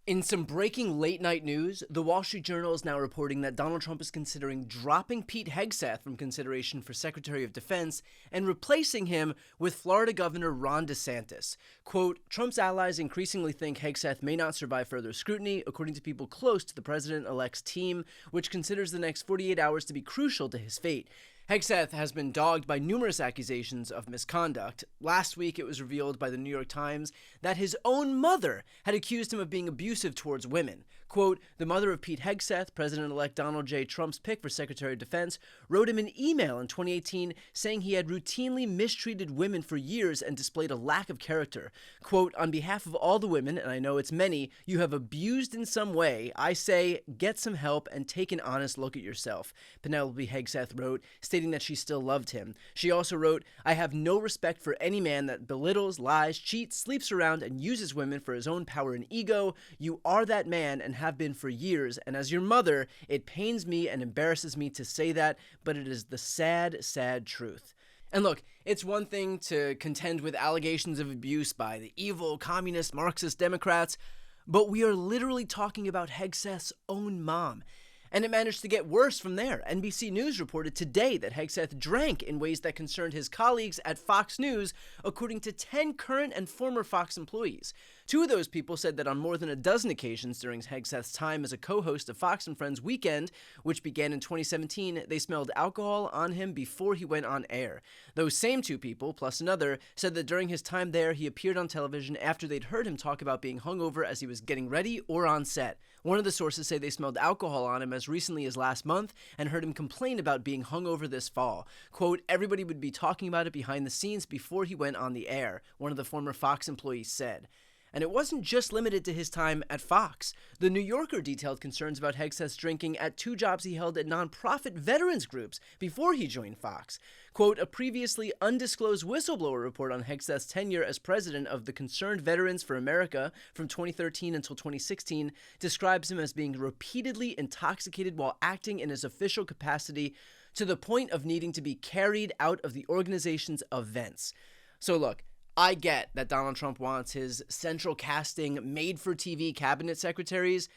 In some breaking late-night news, the Wall Street Journal is now reporting that Donald Trump is considering dropping Pete Hegseth from consideration for Secretary of Defense and replacing him with Florida Governor Ron DeSantis. Quote, Trump's allies increasingly think Hegseth may not survive further scrutiny, according to people close to the president-elect's team, which considers the next 48 hours to be crucial to his fate. Hegseth has been dogged by numerous accusations of misconduct. Last week, it was revealed by the New York Times that his own mother had accused him of being abusive towards women. Quote, the mother of Pete Hegseth, President-elect Donald J. Trump's pick for Secretary of Defense, wrote him an email in 2018 saying he had routinely mistreated women for years and displayed a lack of character. Quote, on behalf of all the women, and I know it's many, you have abused in some way, I say, get some help and take an honest look at yourself, Penelope Hegseth wrote, stating that she still loved him. She also wrote, I have no respect for any man that belittles, lies, cheats, sleeps around, and uses women for his own power and ego. You are that man and have been for years, and as your mother, it pains me and embarrasses me to say that, but it is the sad, sad truth. And look, it's one thing to contend with allegations of abuse by the evil, communist, Marxist Democrats, but we are literally talking about Hegseth's own mom. And it managed to get worse from there. NBC News reported today that Hegseth drank in ways that concerned his colleagues at Fox News, according to 10 current and former Fox employees. 2 of those people said that on more than a dozen occasions during Hegseth's time as a co-host of Fox and Friends Weekend, which began in 2017, they smelled alcohol on him before he went on air. Those same 2 people, plus another, said that during his time there, he appeared on television after they'd heard him talk about being hungover as he was getting ready or on set. One of the sources say they smelled alcohol on him as recently as last month and heard him complain about being hungover this fall. Quote, everybody would be talking about it behind the scenes before he went on the air, one of the former Fox employees said. And it wasn't just limited to his time at Fox. The New Yorker detailed concerns about Hegseth's drinking at 2 jobs he held at nonprofit veterans groups before he joined Fox. Quote, a previously undisclosed whistleblower report on Hegseth's tenure as president of the Concerned Veterans for America from 2013 until 2016 describes him as being repeatedly intoxicated while acting in his official capacity to the point of needing to be carried out of the organization's events. So look, I get that Donald Trump wants his central casting, made-for-TV cabinet secretaries,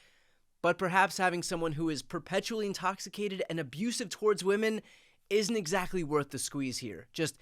but perhaps having someone who is perpetually intoxicated and abusive towards women isn't exactly worth the squeeze here. Just,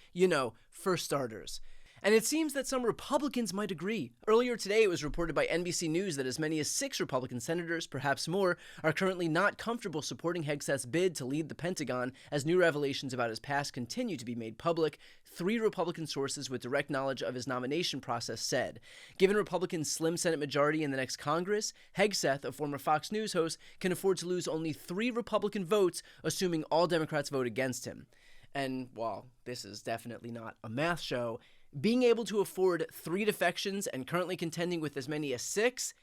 for starters. And it seems that some Republicans might agree. Earlier today, it was reported by NBC News that as many as 6 Republican senators, perhaps more, are currently not comfortable supporting Hegseth's bid to lead the Pentagon as new revelations about his past continue to be made public. 3 Republican sources with direct knowledge of his nomination process said. Given Republicans' slim Senate majority in the next Congress, Hegseth, a former Fox News host, can afford to lose only 3 Republican votes, assuming all Democrats vote against him. And while this is definitely not a math show, being able to afford 3 defections and currently contending with as many as 6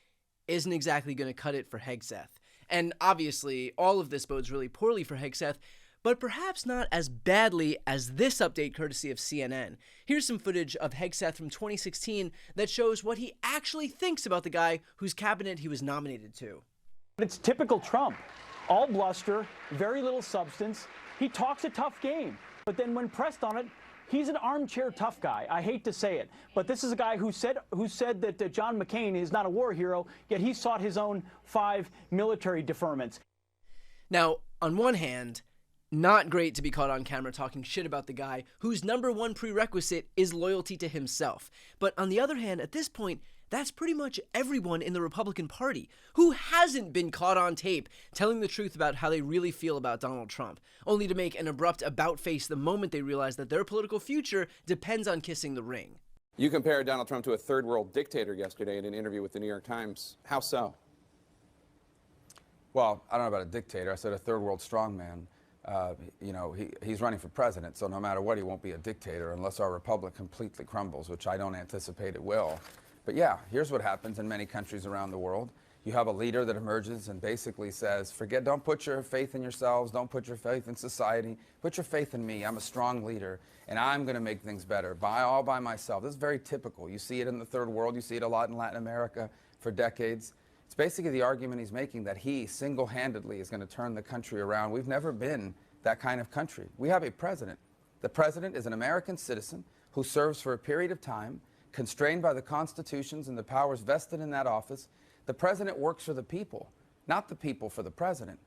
isn't exactly going to cut it for Hegseth. And obviously, all of this bodes really poorly for Hegseth, but perhaps not as badly as this update courtesy of CNN. Here's some footage of Hegseth from 2016 that shows what he actually thinks about the guy whose cabinet he was nominated to. It's typical Trump. All bluster, very little substance. He talks a tough game, but then when pressed on it, he's an armchair tough guy. I hate to say it, but this is a guy who said that John McCain is not a war hero, yet he sought his own 5 military deferments. Now, on one hand, not great to be caught on camera talking shit about the guy whose number one prerequisite is loyalty to himself. But on the other hand, at this point, that's pretty much everyone in the Republican Party. Who hasn't been caught on tape telling the truth about how they really feel about Donald Trump, only to make an abrupt about-face the moment they realize that their political future depends on kissing the ring? You compared Donald Trump to a third-world dictator yesterday in an interview with the New York Times. How so? Well, I don't know about a dictator. I said a third-world strongman. He's running for president, so no matter what, he won't be a dictator unless our republic completely crumbles, which I don't anticipate it will. But yeah, here's what happens in many countries around the world. You have a leader that emerges and basically says, don't put your faith in yourselves, don't put your faith in society, put your faith in me. I'm a strong leader, and I'm going to make things better all by myself. This is very typical. You see it in the third world. You see it a lot in Latin America for decades. It's basically the argument he's making that he single-handedly is going to turn the country around. We've never been that kind of country. We have a president. The president is an American citizen who serves for a period of time, constrained by the constitutions and the powers vested in that office. The president works for the people, not the people for the president.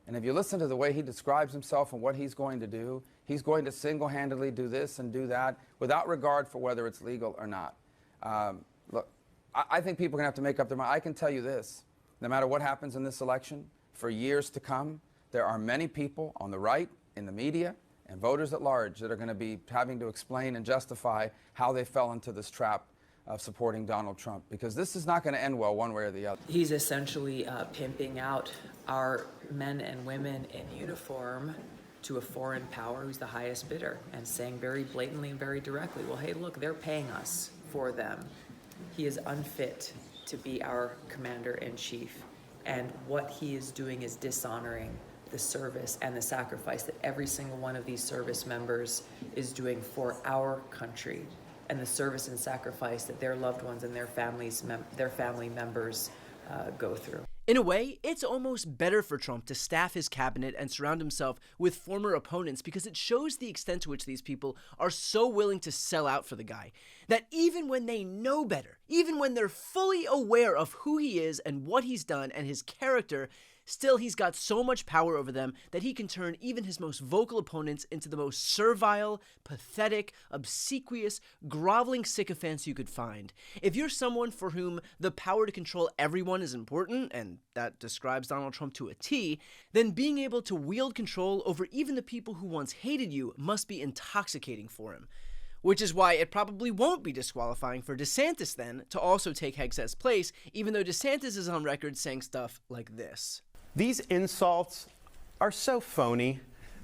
And if you listen to the way he describes himself and what he's going to do, he's going to single-handedly do this and do that without regard for whether it's legal or not. Look, I think people are going to have to make up their mind. I can tell you this, no matter what happens in this election, for years to come, there are many people on the right, in the media, and voters at large that are going to be having to explain and justify how they fell into this trap of supporting Donald Trump, because this is not going to end well one way or the other. He's essentially pimping out our men and women in uniform to a foreign power who's the highest bidder, and saying very blatantly and very directly, well, hey, look, they're paying us for them. He is unfit to be our commander-in-chief, and what he is doing is dishonoring the service and the sacrifice that every single one of these service members is doing for our country, and the service and sacrifice that their loved ones and their family members go through. In a way, it's almost better for Trump to staff his cabinet and surround himself with former opponents, because it shows the extent to which these people are so willing to sell out for the guy, that even when they know better, even when they're fully aware of who he is and what he's done and his character, still he's got so much power over them that he can turn even his most vocal opponents into the most servile, pathetic, obsequious, groveling sycophants you could find. If you're someone for whom the power to control everyone is important, and that describes Donald Trump to a T, then being able to wield control over even the people who once hated you must be intoxicating for him. Which is why it probably won't be disqualifying for DeSantis then to also take Hegseth's place, even though DeSantis is on record saying stuff like this. These insults are so phony.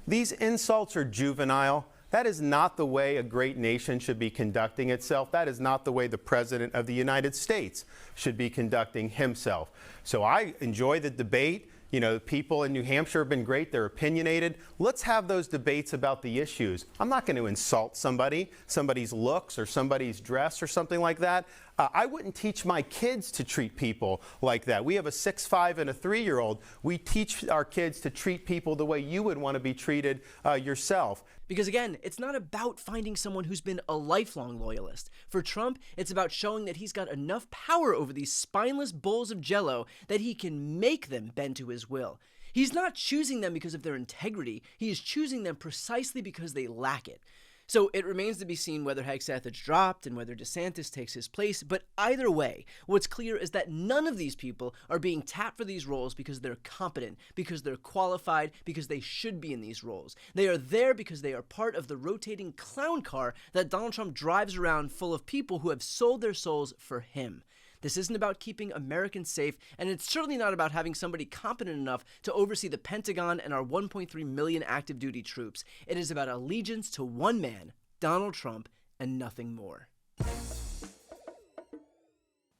These insults are juvenile. That is not the way a great nation should be conducting itself. That is not the way the President of the United States should be conducting himself. So I enjoy the debate. You know, the people in New Hampshire have been great. They're opinionated. Let's have those debates about the issues. I'm not going to insult somebody's looks or somebody's dress or something like that. I wouldn't teach my kids to treat people like that. We have a 6, 5, and a 3-year-old. We teach our kids to treat people the way you would want to be treated yourself. Because again, it's not about finding someone who's been a lifelong loyalist. For Trump, it's about showing that he's got enough power over these spineless bowls of jello that he can make them bend to his will. He's not choosing them because of their integrity. He is choosing them precisely because they lack it. So it remains to be seen whether Hegseth is dropped and whether DeSantis takes his place, but either way, what's clear is that none of these people are being tapped for these roles because they're competent, because they're qualified, because they should be in these roles. They are there because they are part of the rotating clown car that Donald Trump drives around, full of people who have sold their souls for him. This isn't about keeping Americans safe, and it's certainly not about having somebody competent enough to oversee the Pentagon and our 1.3 million active duty troops. It is about allegiance to one man, Donald Trump, and nothing more.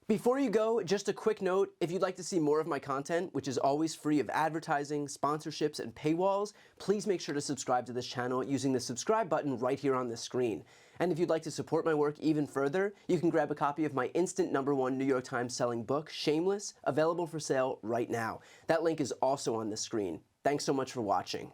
Before you go, just a quick note, if you'd like to see more of my content, which is always free of advertising, sponsorships, and paywalls, please make sure to subscribe to this channel using the subscribe button right here on the screen. And if you'd like to support my work even further, you can grab a copy of my instant #1 New York Times selling book, Shameless, available for sale right now. That link is also on the screen. Thanks so much for watching.